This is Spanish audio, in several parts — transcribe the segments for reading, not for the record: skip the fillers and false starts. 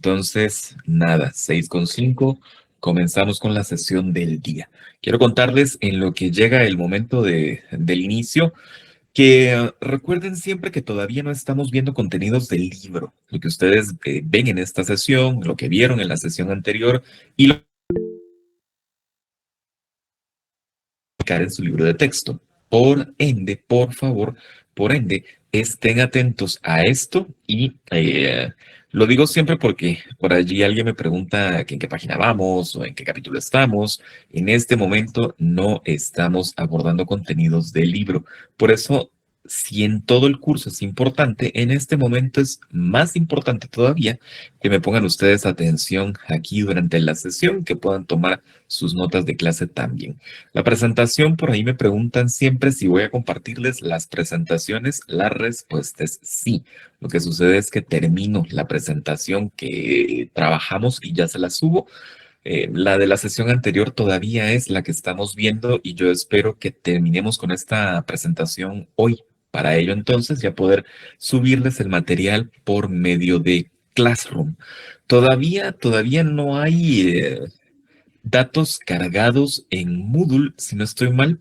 Entonces, nada, 6:05, comenzamos con la sesión del día. Quiero contarles en lo que llega el momento del inicio, que recuerden siempre que todavía no estamos viendo contenidos del libro. Lo que ustedes ven en esta sesión, lo que vieron en la sesión anterior y lo que en su libro de texto. Por ende, por favor, por ende, estén atentos a esto y lo digo siempre porque por allí alguien me pregunta que en qué página vamos o en qué capítulo estamos. En este momento no estamos abordando contenidos del libro. Por eso, si en todo el curso es importante, en este momento es más importante todavía que me pongan ustedes atención aquí durante la sesión, que puedan tomar sus notas de clase también. La presentación, por ahí me preguntan siempre si voy a compartirles las presentaciones. La respuesta es sí. Lo que sucede es que termino la presentación que trabajamos y ya se la subo. La de la sesión anterior todavía es la que estamos viendo y yo espero que terminemos con esta presentación hoy. Para ello, entonces, ya poder subirles el material por medio de Classroom. Todavía no hay datos cargados en Moodle, si no estoy mal,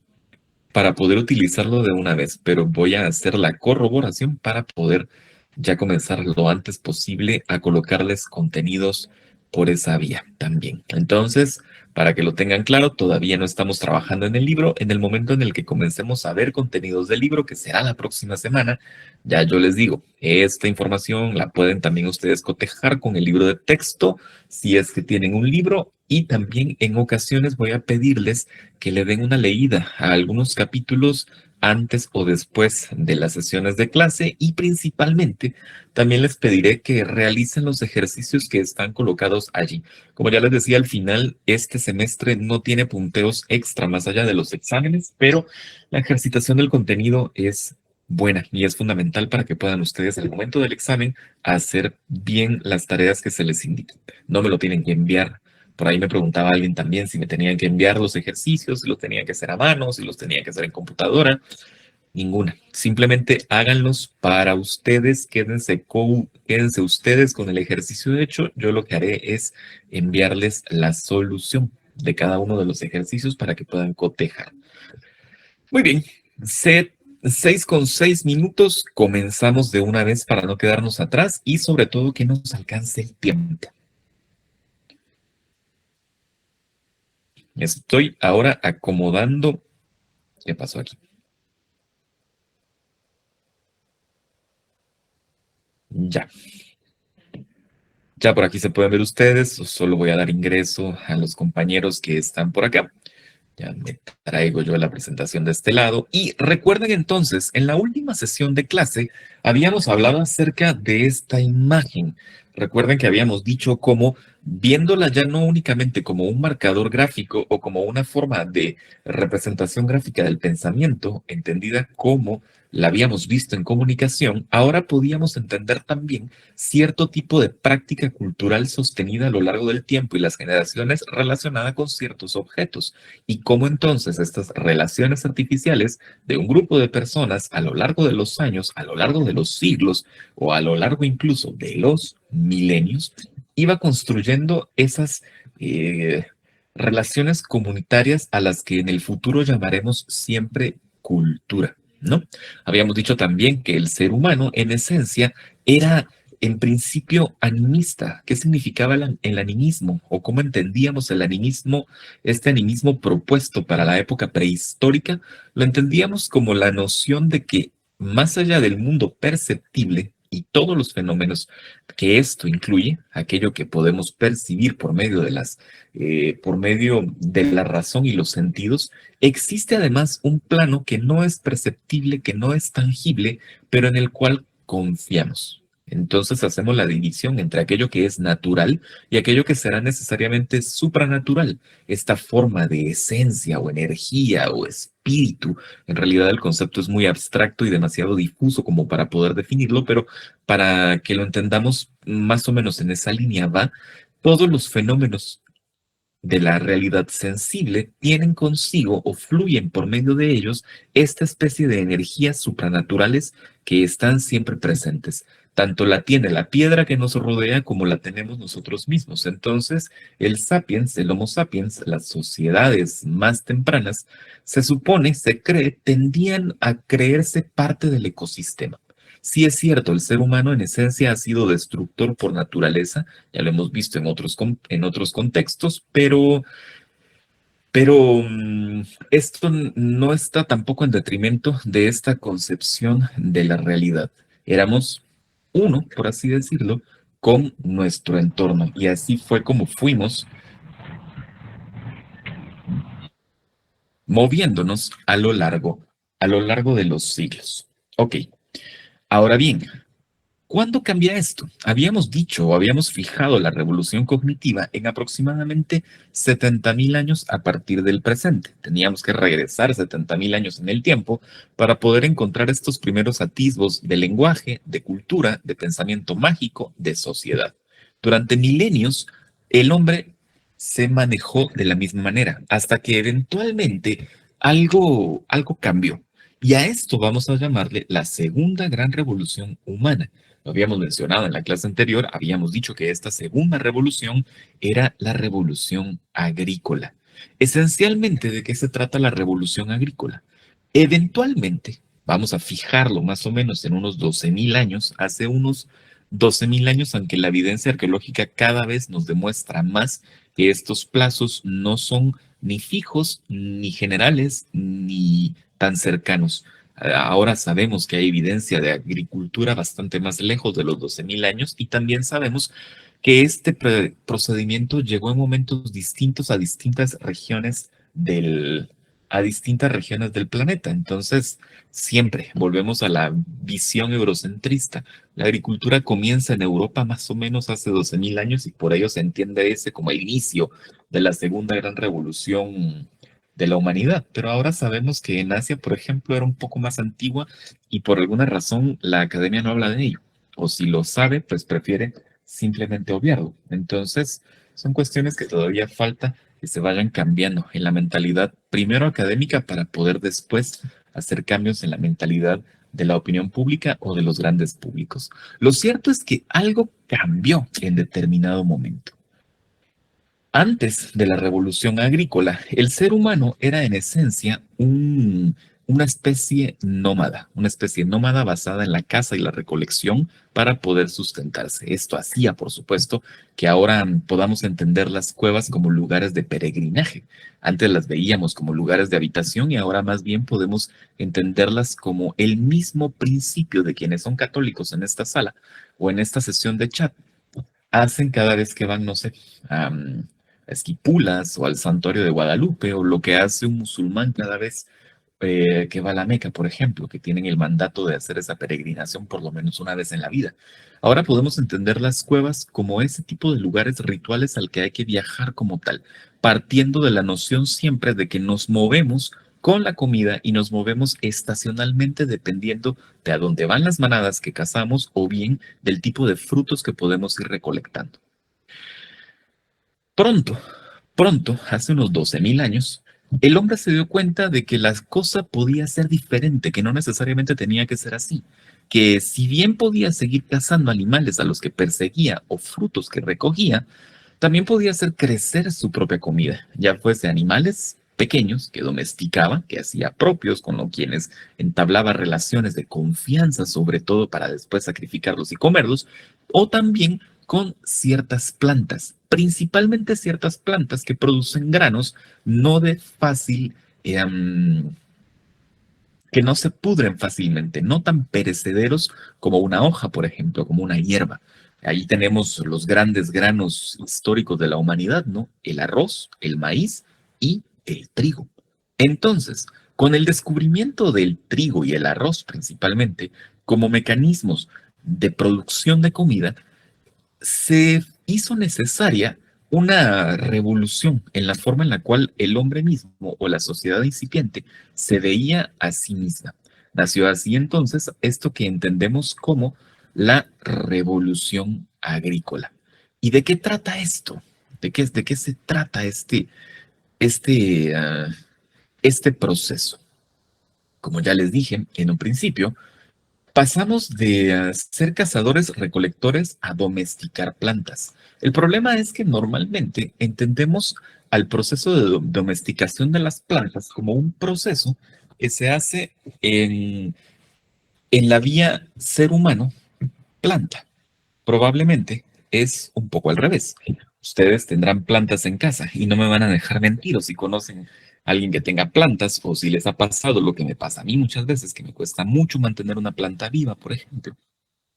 para poder utilizarlo de una vez, pero voy a hacer la corroboración para poder ya comenzar lo antes posible a colocarles contenidos por esa vía también. Entonces, para que lo tengan claro, todavía no estamos trabajando en el libro. En el momento en el que comencemos a ver contenidos del libro, que será la próxima semana, ya yo les digo, esta información la pueden también ustedes cotejar con el libro de texto, si es que tienen un libro, y también en ocasiones voy a pedirles que le den una leída a algunos capítulos antes o después de las sesiones de clase y principalmente también les pediré que realicen los ejercicios que están colocados allí. Como ya les decía, al final este semestre no tiene punteos extra más allá de los exámenes, pero la ejercitación del contenido es buena y es fundamental para que puedan ustedes al momento del examen hacer bien las tareas que se les indiquen. No me lo tienen que enviar. Por ahí me preguntaba alguien también si me tenían que enviar los ejercicios, si los tenía que hacer a mano, si los tenía que hacer en computadora. Ninguna. Simplemente háganlos para ustedes, quédense ustedes con el ejercicio hecho. Yo lo que haré es enviarles la solución de cada uno de los ejercicios para que puedan cotejar. Muy bien. 6:06, comenzamos de una vez para no quedarnos atrás y sobre todo que nos alcance el tiempo. Estoy ahora acomodando. ¿Qué pasó aquí? Ya. Ya por aquí se pueden ver ustedes. Solo voy a dar ingreso a los compañeros que están por acá. Ya me traigo yo la presentación de este lado. Y recuerden entonces, en la última sesión de clase habíamos hablado acerca de esta imagen. Recuerden que habíamos dicho cómo viéndola ya no únicamente como un marcador gráfico o como una forma de representación gráfica del pensamiento, entendida como la habíamos visto en comunicación, ahora podíamos entender también cierto tipo de práctica cultural sostenida a lo largo del tiempo y las generaciones relacionada con ciertos objetos y cómo entonces estas relaciones artificiales de un grupo de personas a lo largo de los años, a lo largo de los siglos o a lo largo incluso de los milenios, iba construyendo esas relaciones comunitarias a las que en el futuro llamaremos siempre cultura, ¿no? Habíamos dicho también que el ser humano en esencia era en principio animista. ¿Qué significaba el animismo o cómo entendíamos el animismo? Este animismo propuesto para la época prehistórica, lo entendíamos como la noción de que más allá del mundo perceptible y todos los fenómenos que esto incluye, aquello que podemos percibir por medio de la razón y los sentidos, existe además un plano que no es perceptible, que no es tangible, pero en el cual confiamos. Entonces hacemos la división entre aquello que es natural y aquello que será necesariamente supranatural, esta forma de esencia o energía o espíritu. En realidad el concepto es muy abstracto y demasiado difuso como para poder definirlo, pero para que lo entendamos más o menos en esa línea va, todos los fenómenos de la realidad sensible tienen consigo o fluyen por medio de ellos esta especie de energías supranaturales que están siempre presentes. Tanto la tiene la piedra que nos rodea como la tenemos nosotros mismos. Entonces, el sapiens, el Homo sapiens, las sociedades más tempranas, se supone, se cree, tendían a creerse parte del ecosistema. Sí es cierto, el ser humano en esencia ha sido destructor por naturaleza, ya lo hemos visto en otros contextos, pero esto no está tampoco en detrimento de esta concepción de la realidad. Éramos uno, por así decirlo, con nuestro entorno. Y así fue como fuimos moviéndonos a lo largo de los siglos. Ok, ahora bien, ¿cuándo cambia esto? Habíamos dicho o habíamos fijado la revolución cognitiva en aproximadamente 70.000 años a partir del presente. Teníamos que regresar 70.000 años en el tiempo para poder encontrar estos primeros atisbos de lenguaje, de cultura, de pensamiento mágico, de sociedad. Durante milenios, el hombre se manejó de la misma manera hasta que eventualmente algo cambió. Y a esto vamos a llamarle la segunda gran revolución humana. Lo habíamos mencionado en la clase anterior, habíamos dicho que esta segunda revolución era la revolución agrícola. Esencialmente, ¿de qué se trata la revolución agrícola? Eventualmente, vamos a fijarlo más o menos en unos 12.000 años, hace unos 12.000 años, aunque la evidencia arqueológica cada vez nos demuestra más que estos plazos no son ni fijos, ni generales, ni tan cercanos. Ahora sabemos que hay evidencia de agricultura bastante más lejos de los 12.000 años y también sabemos que este procedimiento llegó en momentos distintos a distintas regiones del planeta. Entonces, siempre volvemos a la visión eurocentrista. La agricultura comienza en Europa más o menos hace 12.000 años y por ello se entiende ese como el inicio de la segunda gran revolución de la humanidad. Pero ahora sabemos que en Asia, por ejemplo, era un poco más antigua y por alguna razón la academia no habla de ello. O si lo sabe, pues prefiere simplemente obviarlo. Entonces, son cuestiones que todavía falta que se vayan cambiando en la mentalidad, primero académica, para poder después hacer cambios en la mentalidad de la opinión pública o de los grandes públicos. Lo cierto es que algo cambió en determinado momento. Antes de la revolución agrícola, el ser humano era en esencia una especie nómada basada en la caza y la recolección para poder sustentarse. Esto hacía, por supuesto, que ahora podamos entender las cuevas como lugares de peregrinaje. Antes las veíamos como lugares de habitación y ahora más bien podemos entenderlas como el mismo principio de quienes son católicos en esta sala o en esta sesión de chat hacen cada vez que van, no sé, a Esquipulas o al Santuario de Guadalupe, o lo que hace un musulmán cada vez que va a la Meca, por ejemplo, que tienen el mandato de hacer esa peregrinación por lo menos una vez en la vida. Ahora podemos entender las cuevas como ese tipo de lugares rituales al que hay que viajar como tal, partiendo de la noción siempre de que nos movemos con la comida y nos movemos estacionalmente dependiendo de a dónde van las manadas que cazamos o bien del tipo de frutos que podemos ir recolectando. Pronto, pronto, hace unos 12.000 años, el hombre se dio cuenta de que la cosa podía ser diferente, que no necesariamente tenía que ser así, que si bien podía seguir cazando animales a los que perseguía o frutos que recogía, también podía hacer crecer su propia comida, ya fuese animales pequeños que domesticaba, que hacía propios, con los quienes entablaba relaciones de confianza, sobre todo para después sacrificarlos y comerlos, o también con ciertas plantas, principalmente ciertas plantas que producen granos no de fácil, que no se pudren fácilmente, no tan perecederos como una hoja, por ejemplo, como una hierba. Ahí tenemos los grandes granos históricos de la humanidad, ¿no? El arroz, el maíz y el trigo. Entonces, con el descubrimiento del trigo y el arroz principalmente como mecanismos de producción de comida, se hizo necesaria una revolución en la forma en la cual el hombre mismo o la sociedad incipiente se veía a sí misma. Nació así entonces esto que entendemos como la revolución agrícola. ¿Y de qué trata esto? De qué se trata este, este proceso? Como ya les dije en un principio, Pasamos de ser cazadores recolectores a domesticar plantas. El problema es que normalmente entendemos al proceso de domesticación de las plantas como un proceso que se hace en la vía ser humano-planta. Probablemente es un poco al revés. Ustedes tendrán plantas en casa y no me van a dejar mentir o si conocen a alguien que tenga plantas o si les ha pasado lo que me pasa a mí muchas veces, que me cuesta mucho mantener una planta viva, por ejemplo.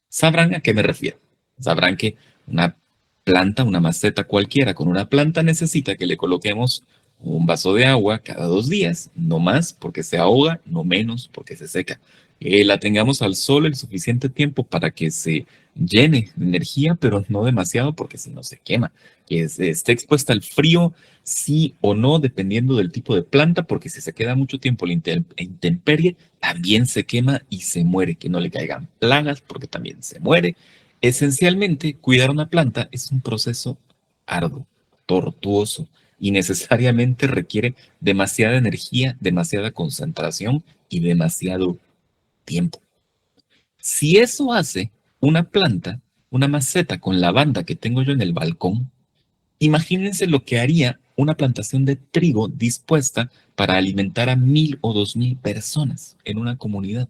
Sabrán a qué me refiero. Sabrán que una planta, una maceta cualquiera con una planta necesita que le coloquemos un vaso de agua cada 2 días, no más porque se ahoga, no menos porque se seca. Que la tengamos al sol el suficiente tiempo para que se llene de energía, pero no demasiado porque si no se quema. Que esté expuesta al frío, sí o no, dependiendo del tipo de planta, porque si se queda mucho tiempo en la intemperie, también se quema y se muere, que no le caigan plagas porque también se muere. Esencialmente, cuidar una planta es un proceso arduo, tortuoso y necesariamente requiere demasiada energía, demasiada concentración y demasiado tiempo. Si eso hace una planta, una maceta con lavanda que tengo yo en el balcón, imagínense lo que haría una plantación de trigo dispuesta para alimentar a 1.000 o 2.000 personas en una comunidad.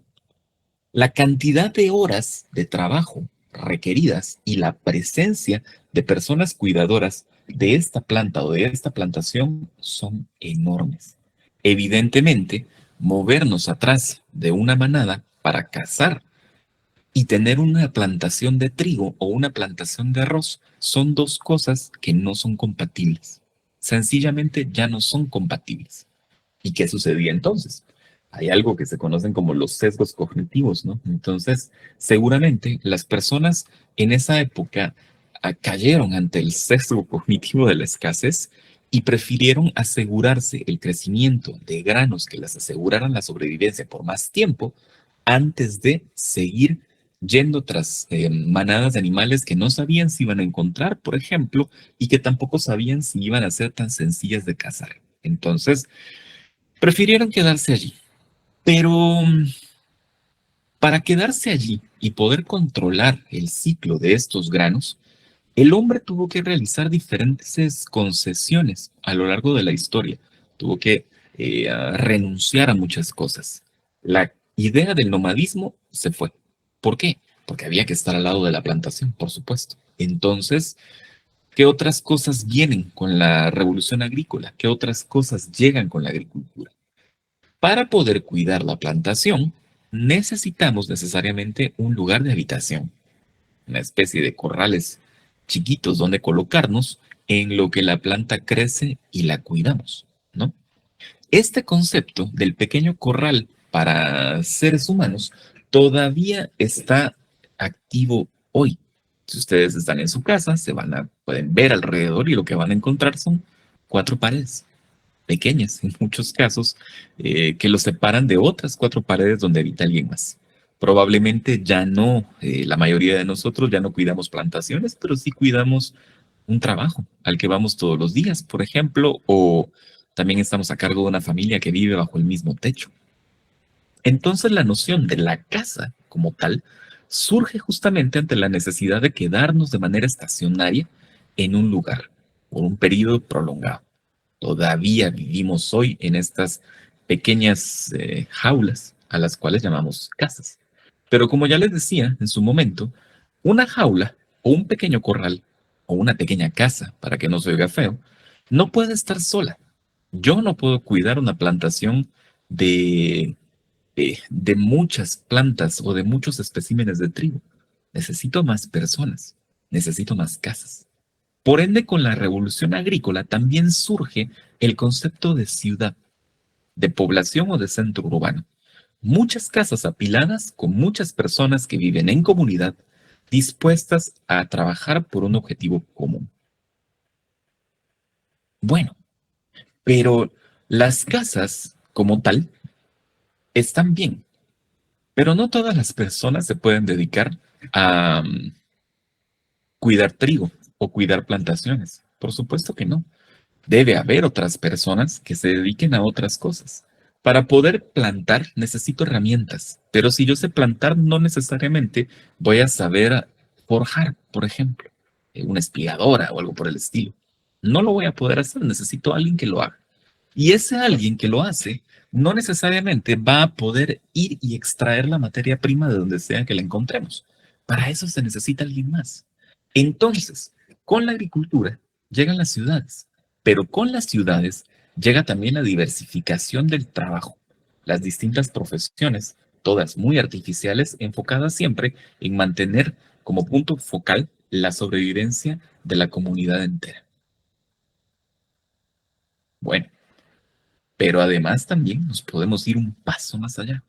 La cantidad de horas de trabajo requeridas y la presencia de personas cuidadoras de esta planta o de esta plantación son enormes. Evidentemente, movernos atrás de una manada para cazar y tener una plantación de trigo o una plantación de arroz son dos cosas que no son compatibles. Sencillamente ya no son compatibles. ¿Y qué sucedía entonces? Hay algo que se conocen como los sesgos cognitivos, ¿no? Entonces, seguramente las personas en esa época cayeron ante el sesgo cognitivo de la escasez y prefirieron asegurarse el crecimiento de granos que les aseguraran la sobrevivencia por más tiempo antes de seguir yendo tras manadas de animales que no sabían si iban a encontrar, por ejemplo, y que tampoco sabían si iban a ser tan sencillas de cazar. Entonces, prefirieron quedarse allí, pero para quedarse allí y poder controlar el ciclo de estos granos, el hombre tuvo que realizar diferentes concesiones a lo largo de la historia. Tuvo que renunciar a muchas cosas. La idea del nomadismo se fue. ¿Por qué? Porque había que estar al lado de la plantación, por supuesto. Entonces, ¿qué otras cosas vienen con la revolución agrícola? ¿Qué otras cosas llegan con la agricultura? Para poder cuidar la plantación, necesitamos necesariamente un lugar de habitación, una especie de corrales chiquitos donde colocarnos en lo que la planta crece y la cuidamos, ¿no? Este concepto del pequeño corral para seres humanos todavía está activo hoy. Si ustedes están en su casa, pueden ver alrededor y lo que van a encontrar son 4 paredes pequeñas en muchos casos, que los separan de otras 4 paredes donde habita alguien más. Probablemente ya no, la mayoría de nosotros ya no cuidamos plantaciones, pero sí cuidamos un trabajo al que vamos todos los días, por ejemplo, o también estamos a cargo de una familia que vive bajo el mismo techo. Entonces la noción de la casa como tal surge justamente ante la necesidad de quedarnos de manera estacionaria en un lugar por un periodo prolongado. Todavía vivimos hoy en estas pequeñas jaulas a las cuales llamamos casas. Pero como ya les decía en su momento, una jaula o un pequeño corral o una pequeña casa, para que no se oiga feo, no puede estar sola. Yo no puedo cuidar una plantación de, de muchas plantas o de muchos especímenes de trigo. Necesito más personas, necesito más casas. Por ende, con la revolución agrícola también surge el concepto de ciudad, de población o de centro urbano. Muchas casas apiladas con muchas personas que viven en comunidad dispuestas a trabajar por un objetivo común. Bueno, pero las casas como tal están bien, pero no todas las personas se pueden dedicar a cuidar trigo o cuidar plantaciones. Por supuesto que no. Debe haber otras personas que se dediquen a otras cosas. Para poder plantar necesito herramientas, pero si yo sé plantar, no necesariamente voy a saber forjar, por ejemplo, una espigadora o algo por el estilo. No lo voy a poder hacer, necesito a alguien que lo haga. Y ese alguien que lo hace no necesariamente va a poder ir y extraer la materia prima de donde sea que la encontremos. Para eso se necesita alguien más. Entonces, con la agricultura llegan las ciudades, pero con las ciudades llega también la diversificación del trabajo, las distintas profesiones, todas muy artificiales, enfocadas siempre en mantener como punto focal la sobrevivencia de la comunidad entera. Bueno, pero además también nos podemos ir un paso más allá.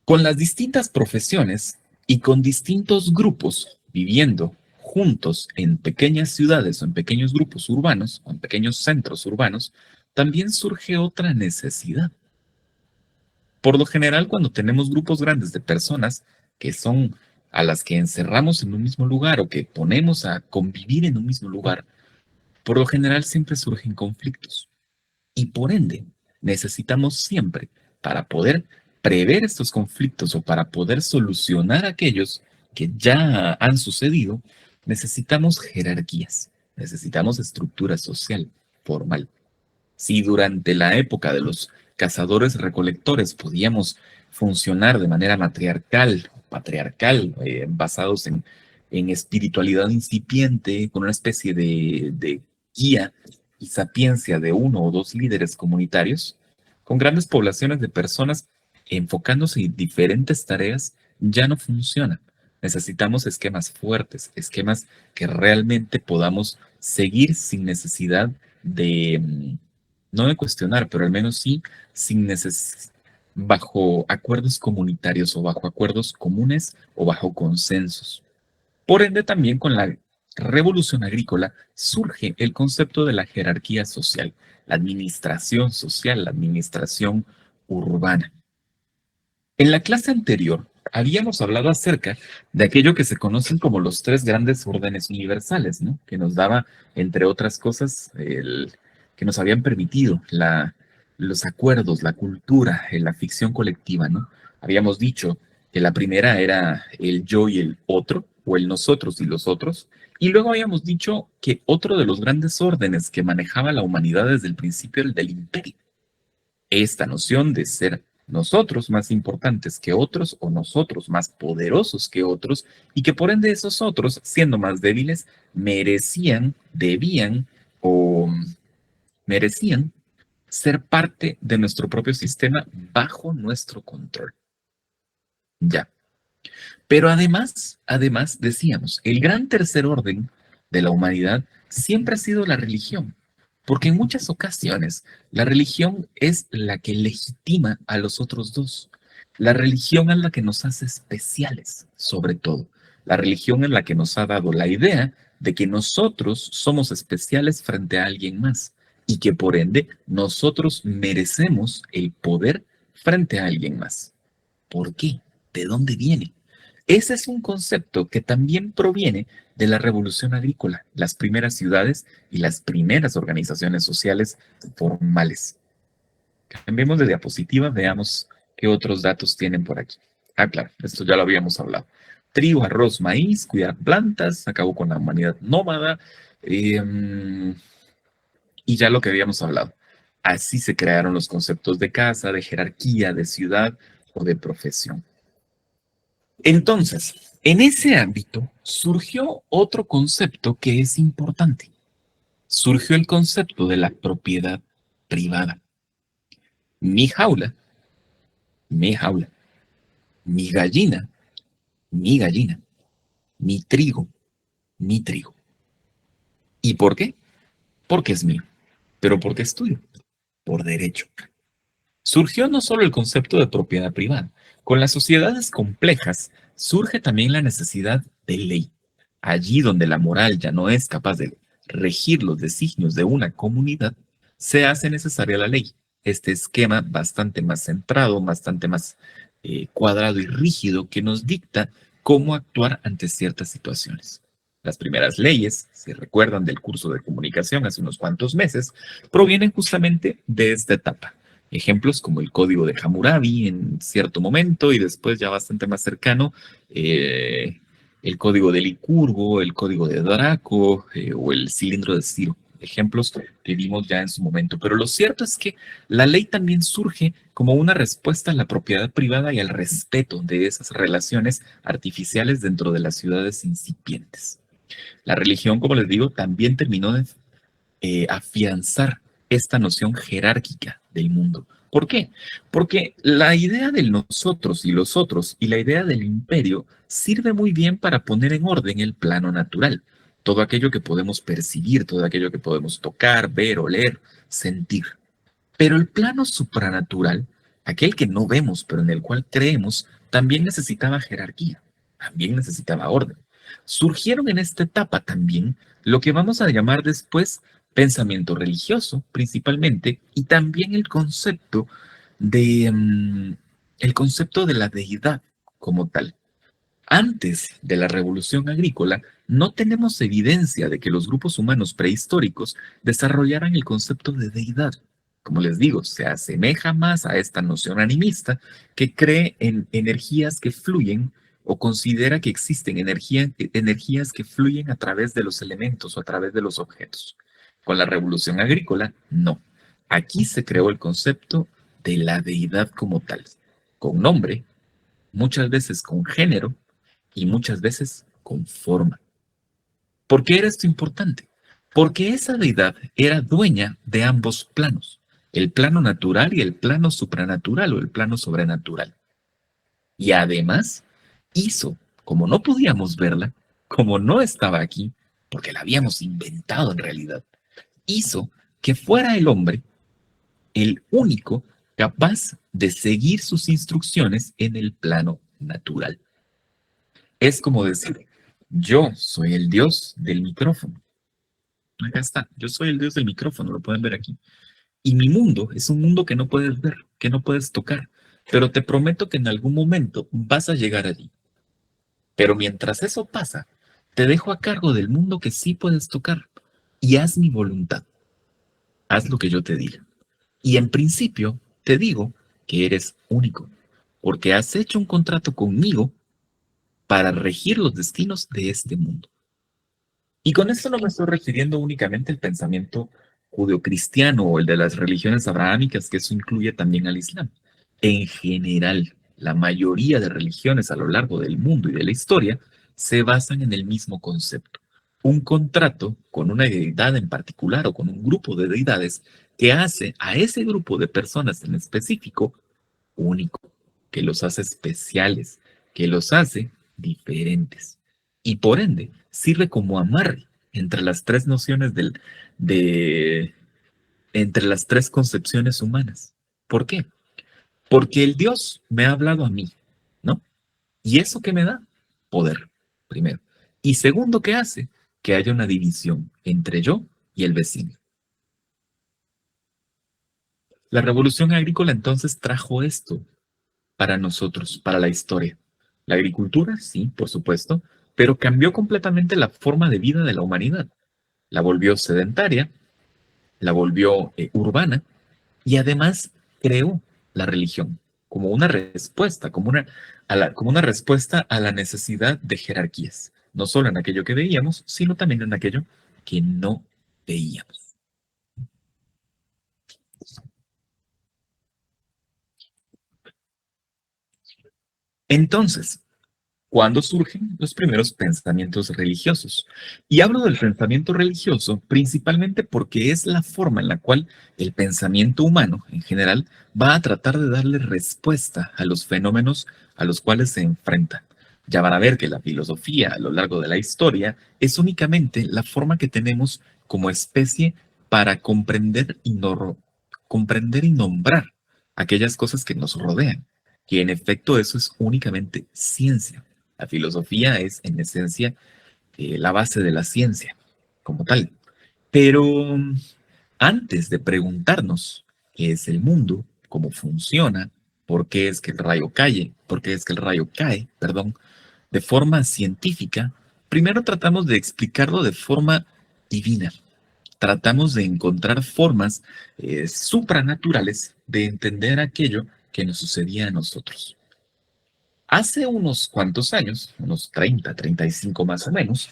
Con las distintas profesiones y con distintos grupos viviendo juntos en pequeñas ciudades o en pequeños grupos urbanos o en pequeños centros urbanos, también surge otra necesidad. Por lo general, cuando tenemos grupos grandes de personas que son a las que encerramos en un mismo lugar o que ponemos a convivir en un mismo lugar, por lo general siempre surgen conflictos. Y por ende, necesitamos siempre, para poder prever estos conflictos o para poder solucionar aquellos que ya han sucedido, necesitamos jerarquías, necesitamos estructura social formal. Si durante la época de los cazadores-recolectores podíamos funcionar de manera matriarcal, patriarcal, basados en espiritualidad incipiente, con una especie de guía y sapiencia de uno o dos líderes comunitarios, con grandes poblaciones de personas enfocándose en diferentes tareas, ya no funciona. Necesitamos esquemas fuertes, esquemas que realmente podamos seguir sin necesidad de no de cuestionar, pero al menos sí sin bajo acuerdos comunitarios o bajo acuerdos comunes o bajo consensos. Por ende, también con la revolución agrícola surge el concepto de la jerarquía social, la administración social, la administración urbana. En la clase anterior habíamos hablado acerca de aquello que se conocen como los tres grandes órdenes universales, ¿no? Que nos daba, entre otras cosas, que nos habían permitido los acuerdos, la cultura, la ficción colectiva, ¿no? Habíamos dicho que la primera era el yo y el otro, o el nosotros y los otros, y luego habíamos dicho que otro de los grandes órdenes que manejaba la humanidad desde el principio era el del imperio, esta noción de ser nosotros más importantes que otros o nosotros más poderosos que otros y que por ende esos otros, siendo más débiles, merecían, debían o merecían ser parte de nuestro propio sistema bajo nuestro control. Ya. Pero además decíamos, el gran tercer orden de la humanidad siempre ha sido la religión, porque en muchas ocasiones la religión es la que legitima a los otros dos. La religión es la que nos hace especiales, sobre todo. La religión es la que nos ha dado la idea de que nosotros somos especiales frente a alguien más y que por ende nosotros merecemos el poder frente a alguien más. ¿Por qué? ¿De dónde viene? Ese es un concepto que también proviene de la revolución agrícola, las primeras ciudades y las primeras organizaciones sociales formales. Cambiemos de diapositiva, veamos qué otros datos tienen por aquí. Ah, claro, esto ya lo habíamos hablado. Trigo, arroz, maíz, cuidar plantas, acabó con la humanidad nómada, eh, y ya lo que habíamos hablado. Así se crearon los conceptos de casa, de jerarquía, de ciudad o de profesión. Entonces, en ese ámbito surgió otro concepto que es importante. Surgió el concepto de la propiedad privada. Mi jaula, mi jaula. Mi gallina, mi gallina. Mi trigo, mi trigo. ¿Y por qué? Porque es mío. Pero porque es tuyo. Por derecho. Surgió no solo el concepto de propiedad privada, con las sociedades complejas surge también la necesidad de ley. Allí donde la moral ya no es capaz de regir los designios de una comunidad, se hace necesaria la ley. Este esquema bastante más centrado, bastante más cuadrado y rígido que nos dicta cómo actuar ante ciertas situaciones. Las primeras leyes, si recuerdan del curso de comunicación hace unos cuantos meses, provienen justamente de esta etapa Ejemplos como el código de Hammurabi en cierto momento y después ya bastante más cercano, eh, el código de Licurgo, el código de Draco o el cilindro de Ciro. Ejemplos que vimos ya en su momento. Pero lo cierto es que la ley también surge como una respuesta a la propiedad privada y al respeto de esas relaciones artificiales dentro de las ciudades incipientes. La religión, como les digo, también terminó de afianzar esta noción jerárquica del mundo. ¿Por qué? Porque la idea del nosotros y los otros y la idea del imperio sirve muy bien para poner en orden el plano natural, todo aquello que podemos percibir, todo aquello que podemos tocar, ver, oler, sentir. Pero el plano supranatural, aquel que no vemos pero en el cual creemos, también necesitaba jerarquía, también necesitaba orden. Surgieron en esta etapa también lo que vamos a llamar después pensamiento religioso, principalmente, y también el concepto de la deidad como tal. Antes de la revolución agrícola, no tenemos evidencia de que los grupos humanos prehistóricos desarrollaran el concepto de deidad. Como les digo, se asemeja más a esta noción animista que cree en energías que fluyen o considera que existen energías que fluyen a través de los elementos o a través de los objetos. Con la revolución agrícola, no. Aquí se creó el concepto de la deidad como tal, con nombre, muchas veces con género y muchas veces con forma. ¿Por qué era esto importante? Porque esa deidad era dueña de ambos planos, el plano natural y el plano supranatural o el plano sobrenatural. Y además hizo, como no podíamos verla, como no estaba aquí, porque la habíamos inventado en realidad, hizo que fuera el hombre el único capaz de seguir sus instrucciones en el plano natural. Es como decir, yo soy el dios del micrófono. Acá está, yo soy el dios del micrófono, lo pueden ver aquí. Y mi mundo es un mundo que no puedes ver, que no puedes tocar, pero te prometo que en algún momento vas a llegar allí. Pero mientras eso pasa, te dejo a cargo del mundo que sí puedes tocar y haz mi voluntad, haz lo que yo te diga. Y en principio te digo que eres único, porque has hecho un contrato conmigo para regir los destinos de este mundo. Y con esto no me estoy refiriendo únicamente al pensamiento judeocristiano o el de las religiones abrahámicas, que eso incluye también al Islam. En general, la mayoría de religiones a lo largo del mundo y de la historia se basan en el mismo concepto. Un contrato con una deidad en particular o con un grupo de deidades que hace a ese grupo de personas en específico único, que los hace especiales, que los hace diferentes. Y por ende, sirve como amarre entre las tres nociones de, entre las tres concepciones humanas. ¿Por qué? Porque el Dios me ha hablado a mí, ¿no? ¿Y eso qué me da? Poder, primero. Y segundo, ¿qué hace? Que haya una división entre yo y el vecino. La revolución agrícola entonces trajo esto, para nosotros, para la historia. La agricultura, sí, por supuesto, pero cambió completamente la forma de vida de la humanidad. La volvió sedentaria, la volvió urbana y además creó la religión como una respuesta, como una respuesta a la necesidad de jerarquías, no solo en aquello que veíamos, sino también en aquello que no veíamos. Entonces, cuando surgen los primeros pensamientos religiosos. Y hablo del pensamiento religioso principalmente porque es la forma en la cual el pensamiento humano en general va a tratar de darle respuesta a los fenómenos a los cuales se enfrenta. Ya van a ver que la filosofía a lo largo de la historia es únicamente la forma que tenemos como especie para comprender y nombrar aquellas cosas que nos rodean, que en efecto eso es únicamente ciencia. La filosofía es, en esencia, la base de la ciencia como tal. Pero antes de preguntarnos qué es el mundo, cómo funciona, por qué es que el rayo cae, por qué es que el rayo cae, perdón, de forma científica, primero tratamos de explicarlo de forma divina. tratamos de encontrar formas supranaturales de entender aquello que nos sucedía a nosotros. Hace unos cuantos años, unos 30, 35 más o menos,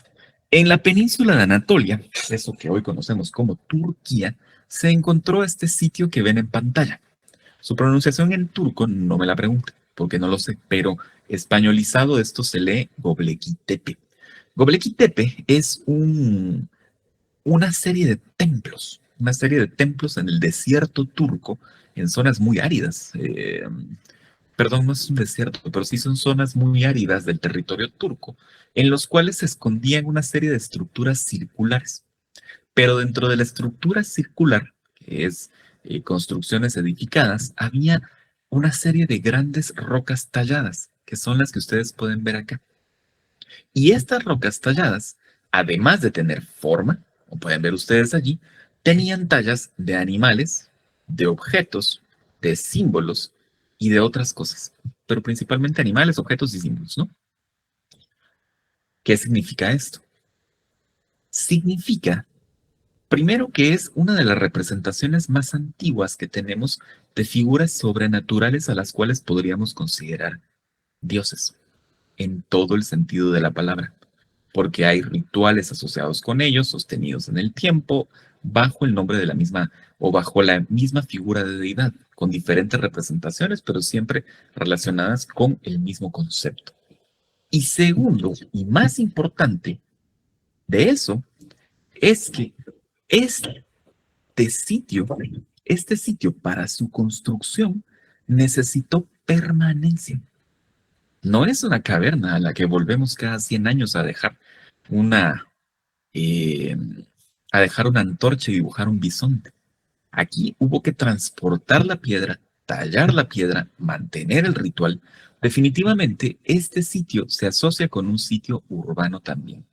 en la península de Anatolia, eso que hoy conocemos como Turquía, se encontró este sitio que ven en pantalla. Su pronunciación en turco no me la pregunte, porque no lo sé, pero españolizado esto se lee Göbekli Tepe. Göbekli Tepe es una serie de templos en el desierto turco, en zonas muy áridas. Perdón, no es un desierto, pero sí son zonas muy áridas del territorio turco, en los cuales se escondían una serie de estructuras circulares. Pero dentro de la estructura circular, que es construcciones edificadas, había una serie de grandes rocas talladas, que son las que ustedes pueden ver acá. Y estas rocas talladas, además de tener forma, como pueden ver ustedes allí, tenían tallas de animales, de objetos, de símbolos y de otras cosas, pero principalmente animales, objetos y símbolos, ¿no? ¿Qué significa esto? Significa, primero, que es una de las representaciones más antiguas que tenemos de figuras sobrenaturales a las cuales podríamos considerar dioses, en todo el sentido de la palabra, porque hay rituales asociados con ellos, sostenidos en el tiempo, bajo el nombre de la misma o bajo la misma figura de deidad, con diferentes representaciones, pero siempre relacionadas con el mismo concepto. Y segundo, y más importante de eso, es que este sitio, este sitio para su construcción necesitó permanencia. No es una caverna a la que volvemos cada 100 años una, eh, a dejar una antorcha y dibujar un bisonte. Aquí hubo que transportar la piedra, tallar la piedra, mantener el ritual. Definitivamente, este sitio se asocia con un sitio urbano también.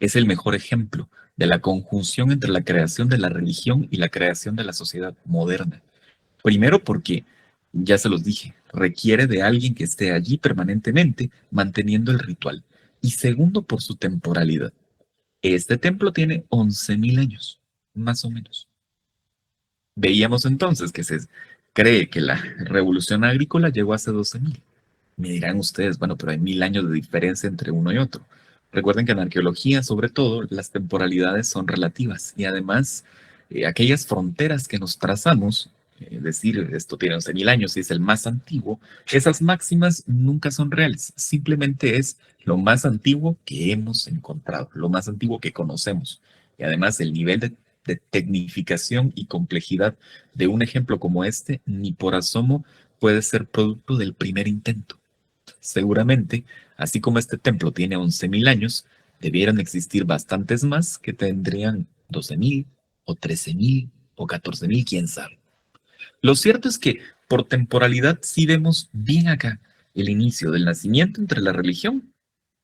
Es el mejor ejemplo de la conjunción entre la creación de la religión y la creación de la sociedad moderna. Primero porque, ya se los dije, requiere de alguien que esté allí permanentemente manteniendo el ritual. Y segundo por su temporalidad. Este templo tiene 11.000 años, más o menos. Veíamos entonces que se cree que la revolución agrícola llegó hace 12.000. Me dirán ustedes, bueno, pero hay 1.000 años de diferencia entre uno y otro. Recuerden que en arqueología, sobre todo, las temporalidades son relativas y además aquellas fronteras que nos trazamos, decir esto tiene 11.000 años y es el más antiguo, esas máximas nunca son reales, simplemente es lo más antiguo que hemos encontrado, lo más antiguo que conocemos. Y además el nivel de tecnificación y complejidad de un ejemplo como este, ni por asomo puede ser producto del primer intento. Seguramente, así como este templo tiene 11.000 años, debieran existir bastantes más que tendrían 12.000 o 13.000 o 14.000, quién sabe. Lo cierto es que por temporalidad sí vemos bien acá el inicio del nacimiento entre la religión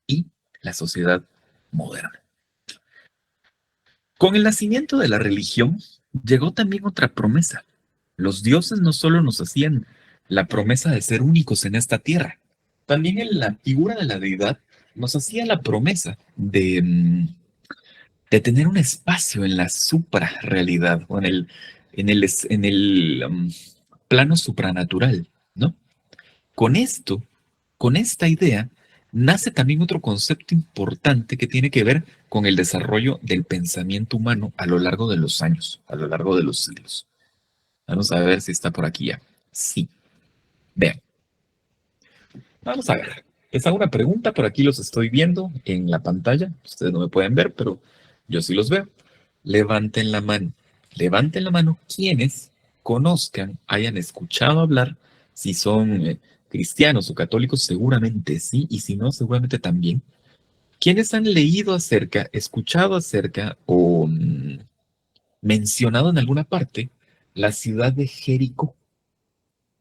y la sociedad moderna. Con el nacimiento de la religión llegó también otra promesa. Los dioses no solo nos hacían la promesa de ser únicos en esta tierra, también en la figura de la deidad nos hacía la promesa de tener un espacio en la suprarrealidad o en el plano supranatural, ¿no? Con esto, con esta idea, nace también otro concepto importante que tiene que ver con el desarrollo del pensamiento humano a lo largo de los años, a lo largo de los siglos. Vamos a ver si está por aquí ya. Sí, vean. Vamos a ver. Les hago una pregunta, por aquí los estoy viendo en la pantalla. Ustedes no me pueden ver, pero yo sí los veo. Levanten la mano. Levanten la mano quienes conozcan, hayan escuchado hablar, si son cristianos o católicos, seguramente sí, y si no, seguramente también. ¿Quiénes han leído acerca, escuchado acerca o mencionado en alguna parte la ciudad de Jericó?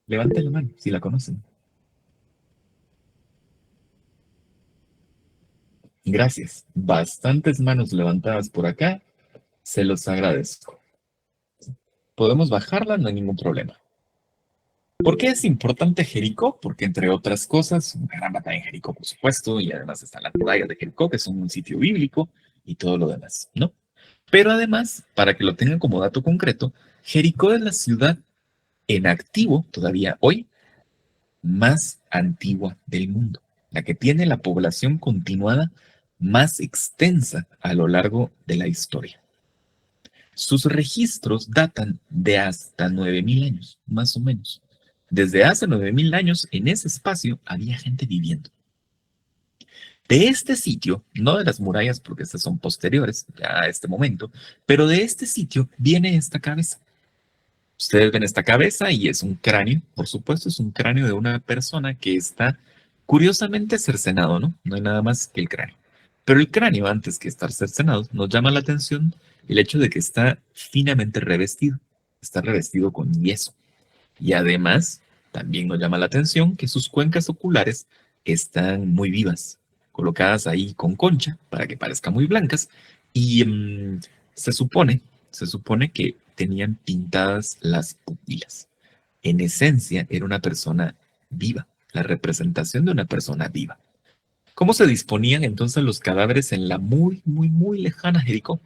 Levanten la mano si la conocen. Gracias. Bastantes manos levantadas por acá. Se los agradezco. Podemos bajarla, no hay ningún problema. ¿Por qué es importante Jericó? Porque, entre otras cosas, una gran batalla en Jericó, por supuesto, y además están las murallas de Jericó, que son un sitio bíblico, y todo lo demás, ¿no? Pero además, para que lo tengan como dato concreto, Jericó es la ciudad en activo todavía hoy más antigua del mundo, la que tiene la población continuada más extensa a lo largo de la historia. Sus registros datan de hasta 9.000 años, más o menos. Desde hace 9.000 años en ese espacio había gente viviendo. De este sitio, no de las murallas porque estas son posteriores ya a este momento, pero de este sitio viene esta cabeza. Ustedes ven esta cabeza y es un cráneo, por supuesto, es un cráneo de una persona que está curiosamente cercenado, ¿no? No hay nada más que el cráneo. Pero el cráneo, antes que estar cercenado, nos llama la atención el hecho de que está finamente revestido, está revestido con yeso. Y además, también nos llama la atención que sus cuencas oculares están muy vivas, colocadas ahí con concha para que parezcan muy blancas. Y se supone, se supone que tenían pintadas las pupilas. En esencia, era una persona viva, la representación de una persona viva. ¿Cómo se disponían entonces los cadáveres en la muy, muy, muy lejana Jericó?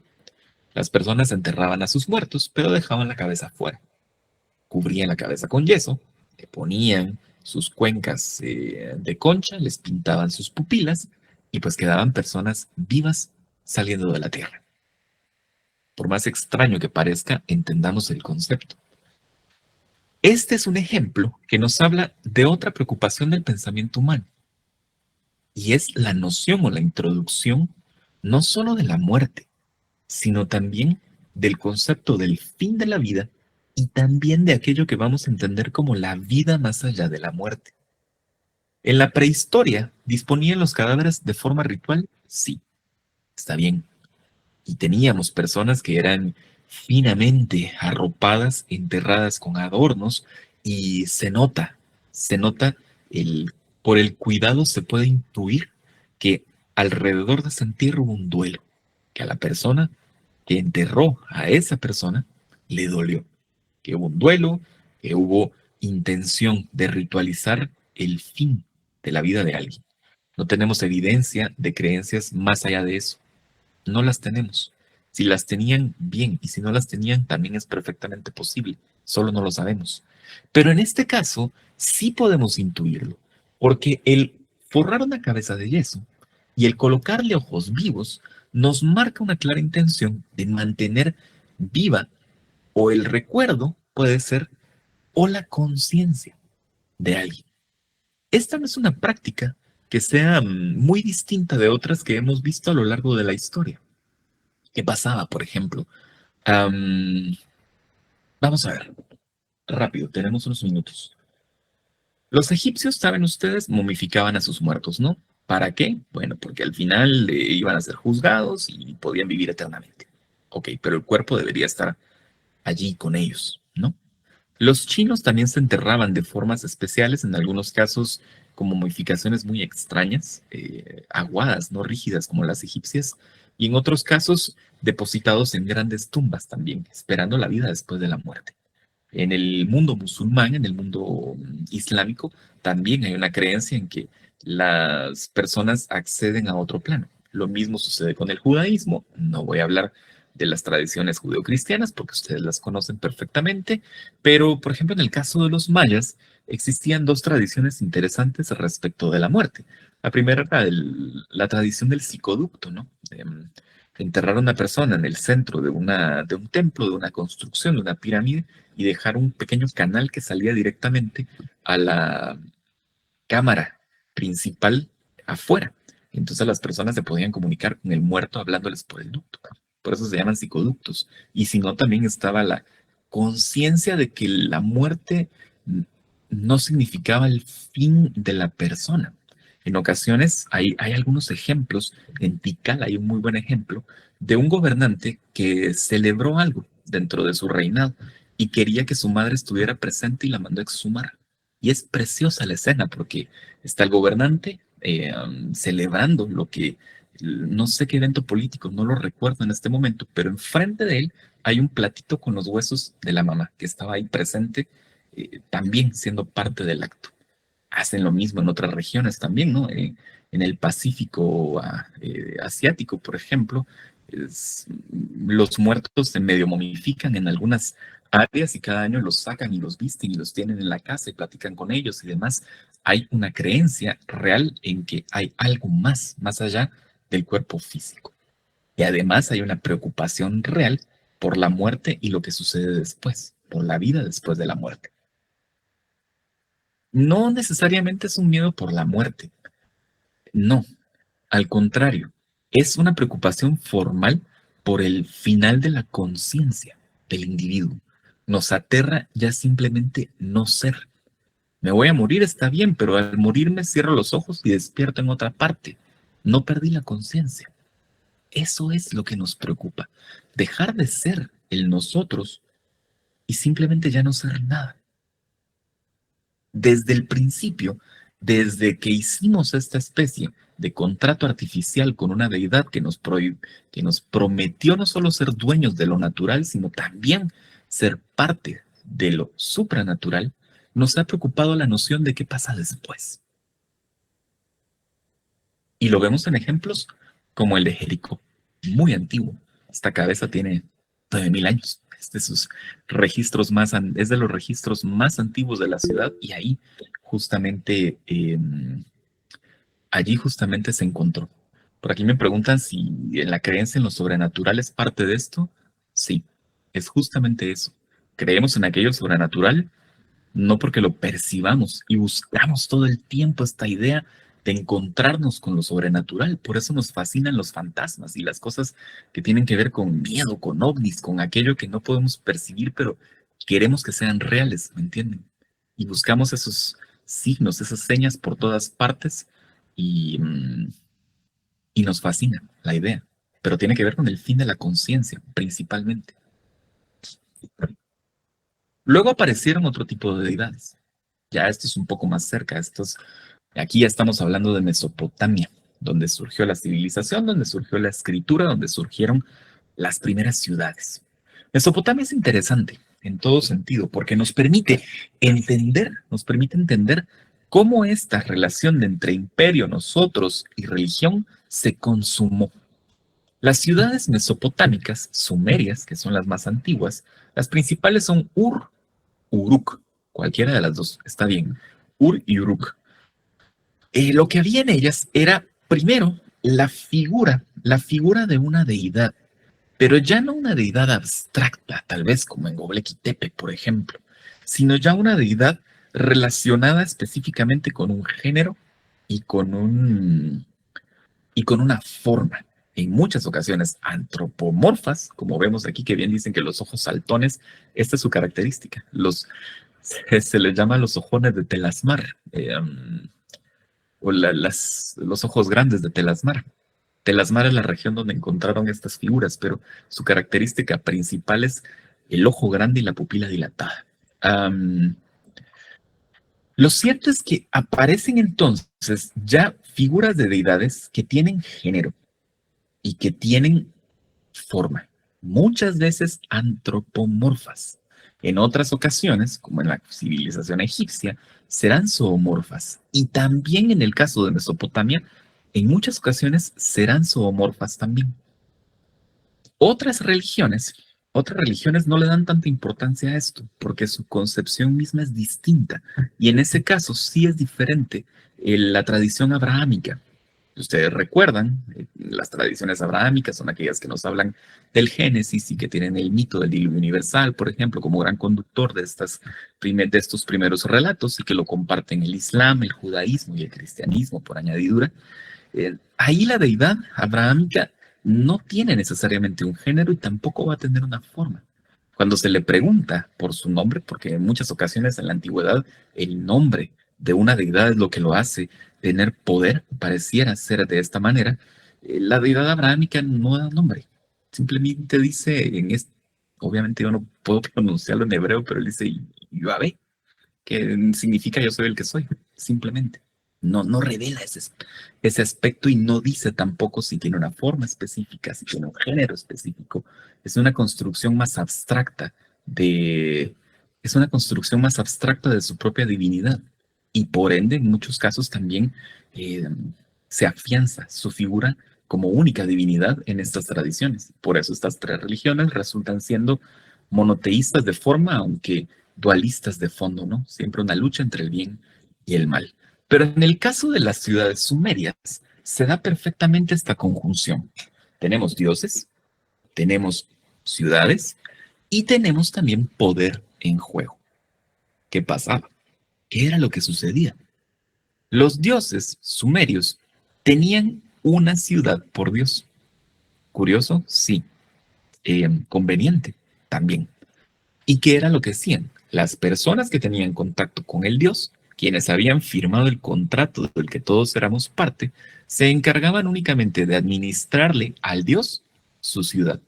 Las personas enterraban a sus muertos, pero dejaban la cabeza fuera, cubrían la cabeza con yeso, le ponían sus cuencas de concha, les pintaban sus pupilas y pues quedaban personas vivas saliendo de la tierra. Por más extraño que parezca, entendamos el concepto. Este es un ejemplo que nos habla de otra preocupación del pensamiento humano y es la noción o la introducción no solo de la muerte, sino también del concepto del fin de la vida y también de aquello que vamos a entender como la vida más allá de la muerte. En la prehistoria, ¿disponían los cadáveres de forma ritual? Sí, está bien. Y teníamos personas que eran finamente arropadas, enterradas con adornos, y se nota el, por el cuidado se puede intuir que alrededor de ese entierro hubo un duelo, que a la persona que enterró a esa persona le dolió, que hubo un duelo, que hubo intención de ritualizar el fin de la vida de alguien. No tenemos evidencia de creencias más allá de eso. No las tenemos. Si las tenían, bien, y si no las tenían, también es perfectamente posible. Solo no lo sabemos. Pero en este caso, sí podemos intuirlo, porque el forrar una cabeza de yeso y el colocarle ojos vivos nos marca una clara intención de mantener viva o el recuerdo, puede ser, o la conciencia de alguien. Esta no es una práctica que sea muy distinta de otras que hemos visto a lo largo de la historia. ¿Qué pasaba, por ejemplo? Am, Vamos a ver, rápido, tenemos unos minutos. Los egipcios, saben ustedes, momificaban a sus muertos, ¿no? ¿Para qué? Bueno, porque al final iban a ser juzgados y podían vivir eternamente. Ok, pero el cuerpo debería estar allí con ellos, ¿no? Los chinos también se enterraban de formas especiales, en algunos casos como modificaciones muy extrañas, aguadas, no rígidas como las egipcias, y en otros casos depositados en grandes tumbas también, esperando la vida después de la muerte. En el mundo musulmán, en el mundo islámico, también hay una creencia en que las personas acceden a otro plano. Lo mismo sucede con el judaísmo. No voy a hablar de las tradiciones judeocristianas porque ustedes las conocen perfectamente, pero por ejemplo en el caso de los mayas existían dos tradiciones interesantes respecto de la muerte. La primera era la tradición del psicoducto, ¿no? Enterrar a una persona en el centro de un templo, de una construcción, de una pirámide, y dejar un pequeño canal que salía directamente a la cámara principal afuera. Entonces las personas se podían comunicar con el muerto hablándoles por el ducto. Por eso se llaman psicoductos. Y si no, también estaba la conciencia de que la muerte no significaba el fin de la persona. En ocasiones hay algunos ejemplos, en Tikal hay un muy buen ejemplo, de un gobernante que celebró algo dentro de su reinado y quería que su madre estuviera presente y la mandó a exhumar. Y es preciosa la escena porque está el gobernante celebrando lo que, no sé qué evento político, no lo recuerdo en este momento, pero enfrente de él hay un platito con los huesos de la mamá que estaba ahí presente, también siendo parte del acto. Hacen lo mismo en otras regiones también, ¿no? En el Pacífico asiático, por ejemplo, Los muertos se medio momifican en algunas áreas y cada año los sacan y los visten y los tienen en la casa y platican con ellos y demás. Hay una creencia real en que hay algo más, más allá del cuerpo físico. Y además hay una preocupación real por la muerte y lo que sucede después, por la vida después de la muerte. No necesariamente es un miedo por la muerte, no, al contrario, es una preocupación formal por el final de la conciencia del individuo. Nos aterra ya simplemente no ser. Me voy a morir, está bien, pero al morirme cierro los ojos y despierto en otra parte. No perdí la conciencia. Eso es lo que nos preocupa. Dejar de ser el nosotros y simplemente ya no ser nada. Desde el principio, desde que hicimos esta especie de contrato artificial con una deidad que nos prometió no solo ser dueños de lo natural, sino también ser parte de lo supranatural, nos ha preocupado la noción de qué pasa después. Y lo vemos en ejemplos como el de Jericó, muy antiguo. Esta cabeza tiene 9.000 años. Es de sus registros es de los registros más antiguos de la ciudad y ahí justamente, allí justamente se encontró. Por aquí me preguntan si en la creencia en lo sobrenatural es parte de esto. Sí, es justamente eso. Creemos en aquello sobrenatural no porque lo percibamos y buscamos todo el tiempo esta idea de encontrarnos con lo sobrenatural. Por eso nos fascinan los fantasmas y las cosas que tienen que ver con miedo, con ovnis, con aquello que no podemos percibir, pero queremos que sean reales, ¿me entienden? Y buscamos esos signos, esas señas por todas partes y, y nos fascina la idea. Pero tiene que ver con el fin de la conciencia, principalmente. Luego aparecieron otro tipo de deidades. Ya esto es un poco más cerca, aquí ya estamos hablando de Mesopotamia, donde surgió la civilización, donde surgió la escritura, donde surgieron las primeras ciudades. Mesopotamia es interesante en todo sentido, porque nos permite entender cómo esta relación de entre imperio, nosotros y religión se consumó. Las ciudades mesopotámicas, sumerias, que son las más antiguas, las principales son Ur, Uruk, cualquiera de las dos, está bien, Ur y Uruk. Lo que había en ellas era, primero, la figura de una deidad, pero ya no una deidad abstracta, tal vez como en Göbekli Tepe, por ejemplo, sino ya una deidad relacionada específicamente con un género y y con una forma. En muchas ocasiones antropomorfas, como vemos aquí que bien dicen que los ojos saltones, esta es su característica. Se les llama los ojones de Telasmar. O los ojos grandes de Telasmar. Telasmar es la región donde encontraron estas figuras, pero su característica principal es el ojo grande y la pupila dilatada. Lo cierto es que aparecen entonces ya figuras de deidades que tienen género y que tienen forma, muchas veces antropomorfas. En otras ocasiones, como en la civilización egipcia, serán zoomorfas. Y también en el caso de Mesopotamia, en muchas ocasiones serán zoomorfas también. Otras religiones, otras religiones no le dan tanta importancia a esto, porque su concepción misma es distinta. Y en ese caso sí es diferente la tradición abrahámica. Ustedes recuerdan, las tradiciones abrahámicas son aquellas que nos hablan del Génesis y que tienen el mito del diluvio universal, por ejemplo, como gran conductor de de estos primeros relatos y que lo comparten el Islam, el judaísmo y el cristianismo por añadidura. Ahí la deidad abrahámica no tiene necesariamente un género y tampoco va a tener una forma. Cuando se le pregunta por su nombre, porque en muchas ocasiones en la antigüedad el nombre de una deidad es lo que lo hace tener poder, pareciera ser de esta manera, la deidad abrahámica no da nombre. Simplemente dice, obviamente yo no puedo pronunciarlo en hebreo, pero él dice Yahvé, que significa yo soy el que soy, simplemente. No revela ese aspecto y no dice tampoco si tiene una forma específica, si tiene un género específico. Es una construcción más abstracta de, es una construcción más abstracta de su propia divinidad. Y por ende, en muchos casos también eh, se afianza su figura como única divinidad en estas tradiciones. Por eso estas tres religiones resultan siendo monoteístas de forma, aunque dualistas de fondo, ¿no? Siempre una lucha entre el bien y el mal. Pero en el caso de las ciudades sumerias, se da perfectamente esta conjunción. Tenemos dioses, tenemos ciudades y tenemos también poder en juego. ¿Qué pasaba? ¿Qué era lo que sucedía? Los dioses sumerios tenían una ciudad por dios. ¿Curioso? Sí. Conveniente también. ¿Y qué era lo que hacían? Las personas que tenían contacto con el dios, quienes habían firmado el contrato del que todos éramos parte, se encargaban únicamente de administrarle al dios su ciudad,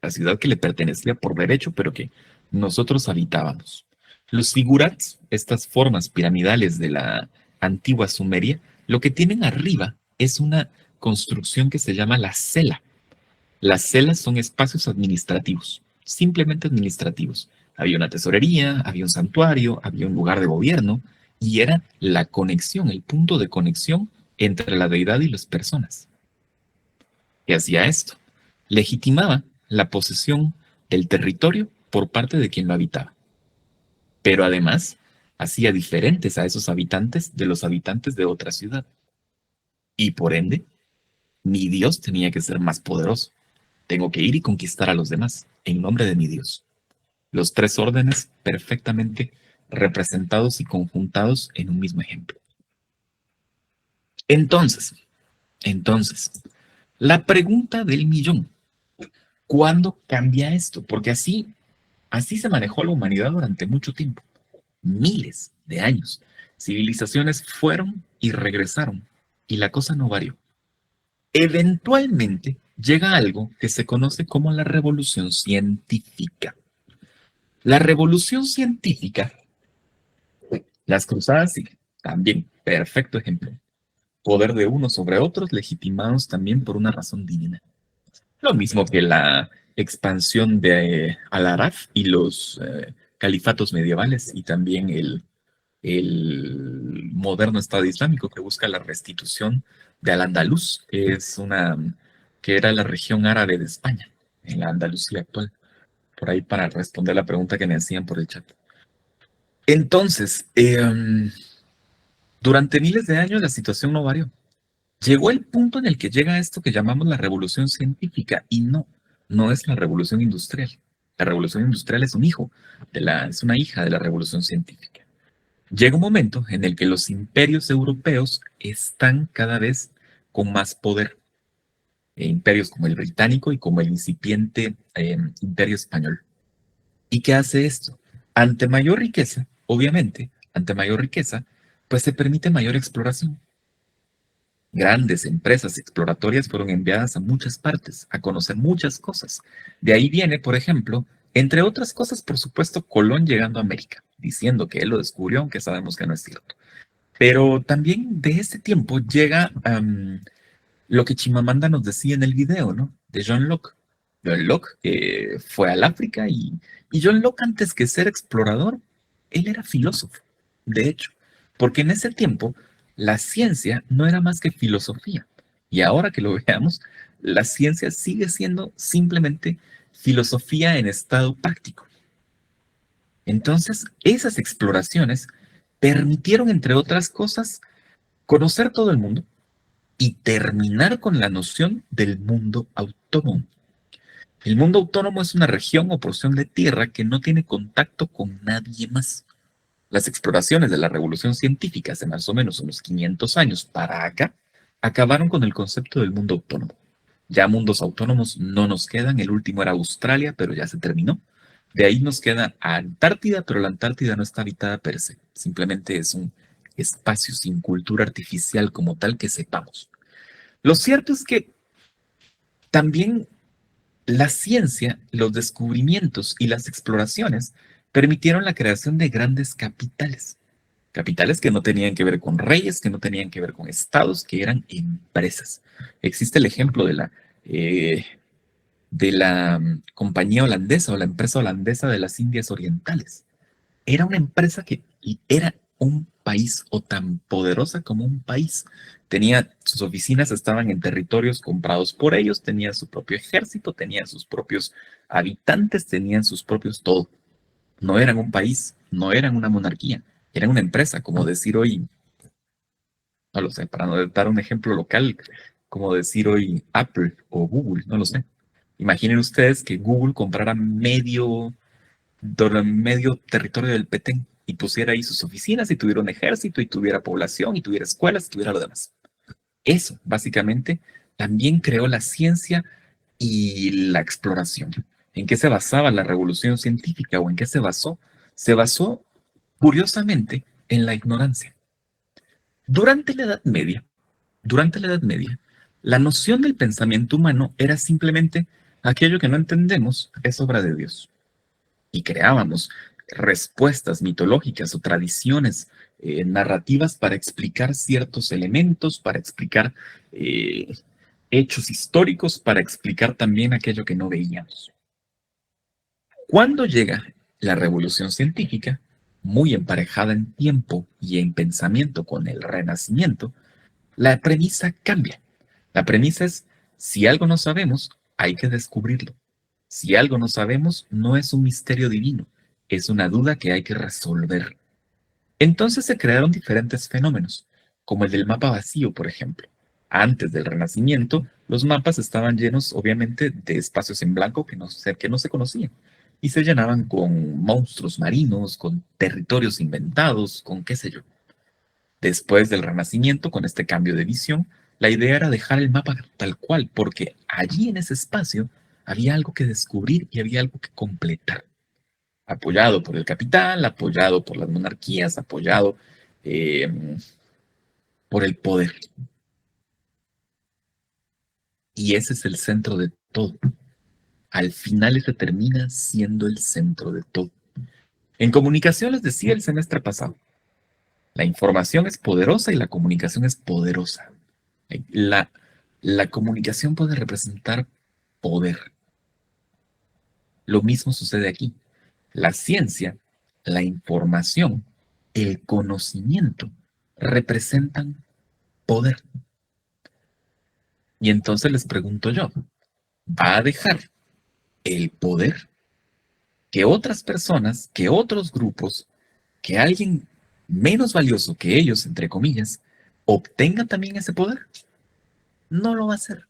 la ciudad que le pertenecía por derecho, pero que nosotros habitábamos. Los figurats, estas formas piramidales de la antigua Sumeria, lo que tienen arriba es una construcción que se llama la cela. Las celas son espacios administrativos, simplemente administrativos. Había una tesorería, había un santuario, había un lugar de gobierno y era la conexión, el punto de conexión entre la deidad y las personas. ¿Qué hacía esto? Legitimaba la posesión del territorio por parte de quien lo habitaba, pero además hacía diferentes a esos habitantes de los habitantes de otra ciudad. Y por ende, mi Dios tenía que ser más poderoso. Tengo que ir y conquistar a los demás en nombre de mi Dios. Los tres órdenes perfectamente representados y conjuntados en un mismo ejemplo. Entonces, entonces, la pregunta del millón, ¿cuándo cambia esto? Porque así se manejó la humanidad durante mucho tiempo, miles de años. Civilizaciones fueron y regresaron y la cosa no varió. Eventualmente llega algo que se conoce como la revolución científica. La revolución científica, las cruzadas, sí, también, perfecto ejemplo. Poder de unos sobre otros legitimados también por una razón divina. Lo mismo que la expansión de Al-Araf y los califatos medievales y también el moderno Estado Islámico que busca la restitución de Al-Andalus, que era la región árabe de España, en la Andalucía actual. Por ahí para responder la pregunta que me hacían por el chat. Entonces, durante miles de años la situación no varió. Llegó el punto en el que llega esto que llamamos la revolución científica y no es la revolución industrial. La revolución industrial es un hijo es una hija de la revolución científica. Llega un momento en el que los imperios europeos están cada vez con más poder. Imperios como el británico y como el incipiente imperio español. ¿Y qué hace esto? Ante mayor riqueza, obviamente, ante mayor riqueza, pues se permite mayor exploración. Grandes empresas exploratorias fueron enviadas a muchas partes a conocer muchas cosas. De ahí viene, por ejemplo, entre otras cosas, por supuesto, Colón llegando a América, diciendo que él lo descubrió, aunque sabemos que no es cierto. Pero también de ese tiempo llega lo que Chimamanda nos decía en el video, ¿no? De John Locke. John Locke fue al África y John Locke, antes que ser explorador, él era filósofo, de hecho, porque en ese tiempo la ciencia no era más que filosofía. Y ahora que lo veamos, la ciencia sigue siendo simplemente filosofía en estado práctico. Entonces, esas exploraciones permitieron, entre otras cosas, conocer todo el mundo y terminar con la noción del mundo autónomo. El mundo autónomo es una región o porción de tierra que no tiene contacto con nadie más. Las exploraciones de la revolución científica hace más o menos unos 500 años para acá acabaron con el concepto del mundo autónomo. Ya mundos autónomos no nos quedan, el último era Australia, pero ya se terminó. De ahí nos queda Antártida, pero la Antártida no está habitada per se, simplemente es un espacio sin cultura artificial como tal que sepamos. Lo cierto es que también la ciencia, los descubrimientos y las exploraciones permitieron la creación de grandes capitales. Capitales que no tenían que ver con reyes, que no tenían que ver con estados, que eran empresas. Existe el ejemplo de la compañía holandesa o la empresa holandesa de las Indias Orientales. Era una empresa que era un país o tan poderosa como un país. Tenía sus oficinas, estaban en territorios comprados por ellos, tenía su propio ejército, tenía sus propios habitantes, tenían sus propios todo. No eran un país, no eran una monarquía, eran una empresa, como decir hoy, no lo sé, para no dar un ejemplo local, como decir hoy Apple o Google, no lo sé. Imaginen ustedes que Google comprara medio territorio del Petén y pusiera ahí sus oficinas y tuviera un ejército y tuviera población y tuviera escuelas y tuviera lo demás. Eso, básicamente, también creó la ciencia y la exploración. ¿En qué se basaba la revolución científica o en qué se basó? Se basó, curiosamente, en la ignorancia. Durante la Edad Media, durante la Edad Media, la noción del pensamiento humano era simplemente aquello que no entendemos es obra de Dios. Y creábamos respuestas mitológicas o tradiciones narrativas para explicar ciertos elementos, para explicar eh, hechos históricos, para explicar también aquello que no veíamos. Cuando llega la revolución científica, muy emparejada en tiempo y en pensamiento con el Renacimiento, la premisa cambia. La premisa es, si algo no sabemos, hay que descubrirlo. Si algo no sabemos, no es un misterio divino, es una duda que hay que resolver. Entonces se crearon diferentes fenómenos, como el del mapa vacío, por ejemplo. Antes del Renacimiento, los mapas estaban llenos, obviamente, de espacios en blanco que no se conocían, y se llenaban con monstruos marinos, con territorios inventados, con qué sé yo. Después del Renacimiento, con este cambio de visión, la idea era dejar el mapa tal cual, porque allí en ese espacio había algo que descubrir y había algo que completar. Apoyado por el capital, apoyado por las monarquías, apoyado eh, por el poder. Y ese es el centro de todo. Al final ese termina siendo el centro de todo. En comunicación les decía el semestre pasado, la información es poderosa y la comunicación es poderosa. La, la comunicación puede representar poder. Lo mismo sucede aquí. La ciencia, la información, el conocimiento representan poder. Y entonces les pregunto yo, ¿va a dejar el poder que otras personas, que otros grupos, que alguien menos valioso que ellos, entre comillas, obtenga también ese poder? No lo va a hacer.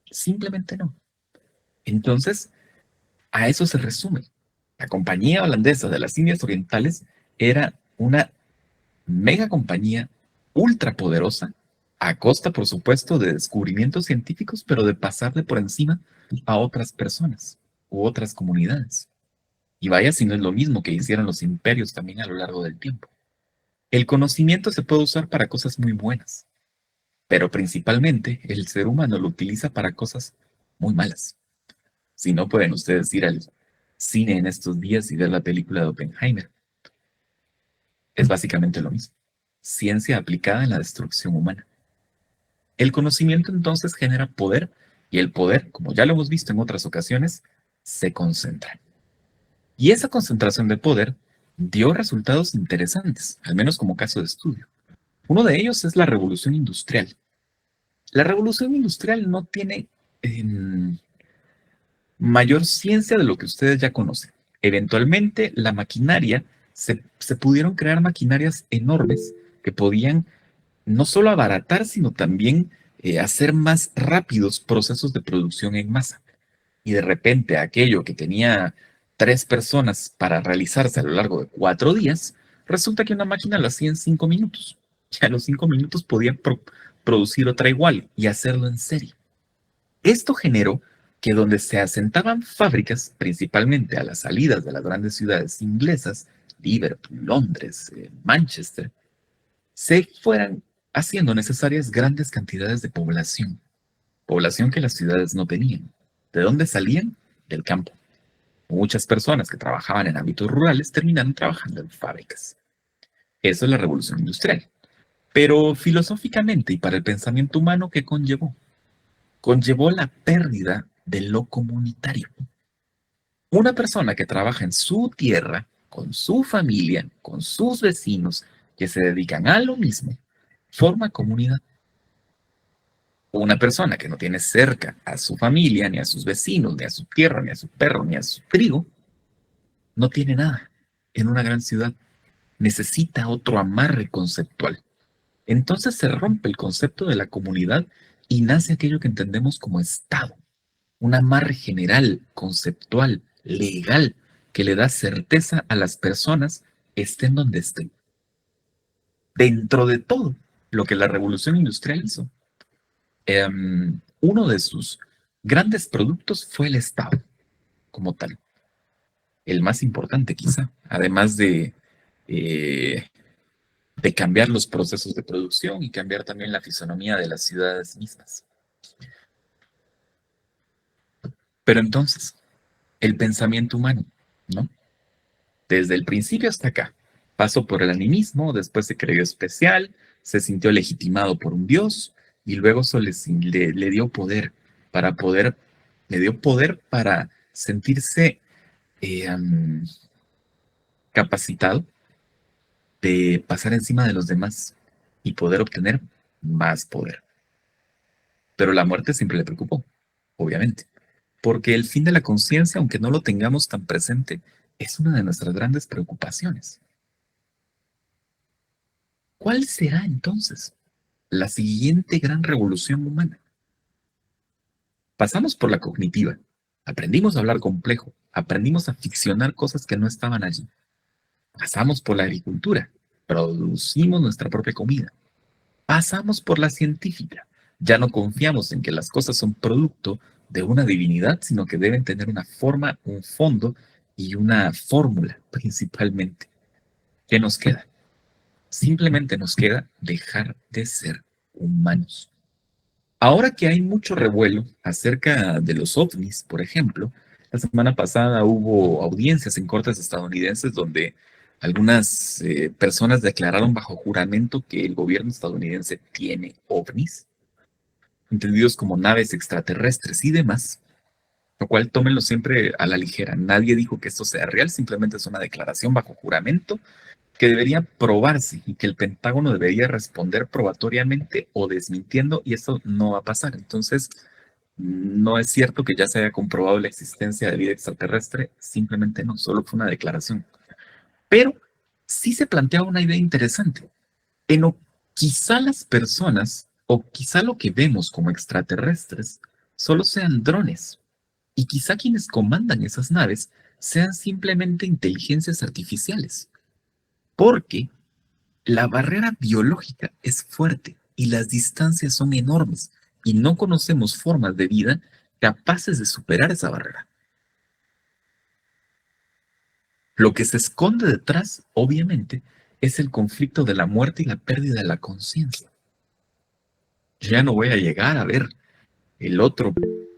Simplemente no. Entonces, a eso se resume. La compañía holandesa de las Indias Orientales era una mega compañía ultra poderosa, a costa, por supuesto, de descubrimientos científicos, pero de pasarle por encima a otras personas u otras comunidades. Y vaya si no es lo mismo que hicieron los imperios también a lo largo del tiempo. El conocimiento se puede usar para cosas muy buenas, pero principalmente el ser humano lo utiliza para cosas muy malas. Si no, pueden ustedes ir al cine en estos días y ver la película de Oppenheimer. Es básicamente lo mismo. Ciencia aplicada en la destrucción humana. El conocimiento entonces genera poder y el poder, como ya lo hemos visto en otras ocasiones, se concentra. Y esa concentración de poder dio resultados interesantes, al menos como caso de estudio. Uno de ellos es la revolución industrial. La revolución industrial no tiene mayor ciencia de lo que ustedes ya conocen. Eventualmente, la maquinaria, se pudieron crear maquinarias enormes que podían no solo abaratar, sino también hacer más rápidos procesos de producción en masa. Y de repente aquello que tenía 3 personas para realizarse a lo largo de 4 días, resulta que una máquina lo hacía en 5 minutos. Y a los 5 minutos podía producir otra igual y hacerlo en serie. Esto generó que donde se asentaban fábricas, principalmente a las salidas de las grandes ciudades inglesas, Liverpool, Londres, Manchester, se fueran haciendo necesarias grandes cantidades de población, población que las ciudades no tenían. ¿De dónde salían? Del campo. Muchas personas que trabajaban en ámbitos rurales terminaron trabajando en fábricas. Eso es la revolución industrial. Pero filosóficamente y para el pensamiento humano, ¿qué conllevó? Conllevó la pérdida de lo comunitario. Una persona que trabaja en su tierra, con su familia, con sus vecinos, que se dedican a lo mismo, forma comunidad. Una persona que no tiene cerca a su familia, ni a sus vecinos, ni a su tierra, ni a su perro, ni a su trigo, no tiene nada en una gran ciudad. Necesita otro amarre conceptual. Entonces se rompe el concepto de la comunidad y nace aquello que entendemos como Estado, un amarre general, conceptual, legal, que le da certeza a las personas, estén donde estén. Dentro de todo lo que la revolución industrial hizo, uno de sus grandes productos fue el Estado como tal, el más importante quizá, además eh, de cambiar los procesos de producción y cambiar también la fisonomía de las ciudades mismas. Pero entonces, el pensamiento humano, ¿no? Desde el principio hasta acá, pasó por el animismo, después se creyó especial, se sintió legitimado por un dios y luego eso le dio poder, le dio poder para sentirse um, capacitado de pasar encima de los demás y poder obtener más poder. Pero la muerte siempre le preocupó, obviamente, porque el fin de la conciencia, aunque no lo tengamos tan presente, es una de nuestras grandes preocupaciones. ¿Cuál será entonces la siguiente gran revolución humana? Pasamos por la cognitiva, aprendimos a hablar complejo, aprendimos a ficcionar cosas que no estaban allí. Pasamos por la agricultura, producimos nuestra propia comida. Pasamos por la científica, ya no confiamos en que las cosas son producto de una divinidad, sino que deben tener una forma, un fondo y una fórmula principalmente. ¿Qué nos queda? Simplemente nos queda dejar de ser humanos. Ahora que hay mucho revuelo acerca de los ovnis, por ejemplo, la semana pasada hubo audiencias en cortes estadounidenses donde algunas personas declararon bajo juramento que el gobierno estadounidense tiene ovnis, entendidos como naves extraterrestres y demás, lo cual tómenlo siempre a la ligera. Nadie dijo que esto sea real, simplemente es una declaración bajo juramento que debería probarse y que el Pentágono debería responder probatoriamente o desmintiendo, y eso no va a pasar. Entonces, no es cierto que ya se haya comprobado la existencia de vida extraterrestre, simplemente no, solo fue una declaración. Pero sí se plantea una idea interesante. En o quizá las personas, o quizá lo que vemos como extraterrestres, solo sean drones, y quizá quienes comandan esas naves sean simplemente inteligencias artificiales, porque la barrera biológica es fuerte y las distancias son enormes y no conocemos formas de vida capaces de superar esa barrera. Lo que se esconde detrás, obviamente, es el conflicto de la muerte y la pérdida de la conciencia. Yo ya no voy a llegar a ver el otro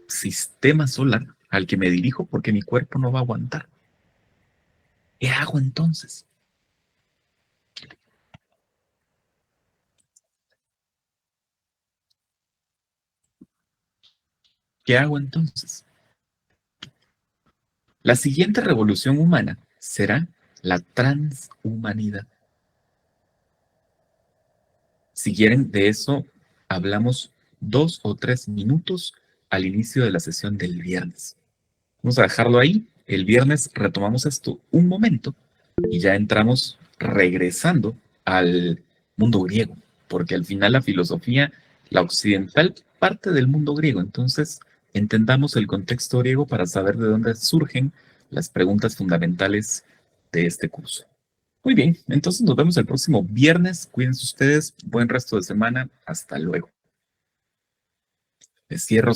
sistema solar al que me dirijo porque mi cuerpo no va a aguantar. ¿Qué hago entonces? ¿Qué hago entonces? La siguiente revolución humana será la transhumanidad. Si quieren, de eso hablamos 2 o 3 minutos al inicio de la sesión del viernes. Vamos a dejarlo ahí. El viernes retomamos esto un momento y ya entramos regresando al mundo griego, porque al final la filosofía, la occidental, parte del mundo griego. Entonces, entendamos el contexto griego para saber de dónde surgen las preguntas fundamentales de este curso. Muy bien, entonces nos vemos el próximo viernes. Cuídense ustedes. Buen resto de semana. Hasta luego. Les cierro.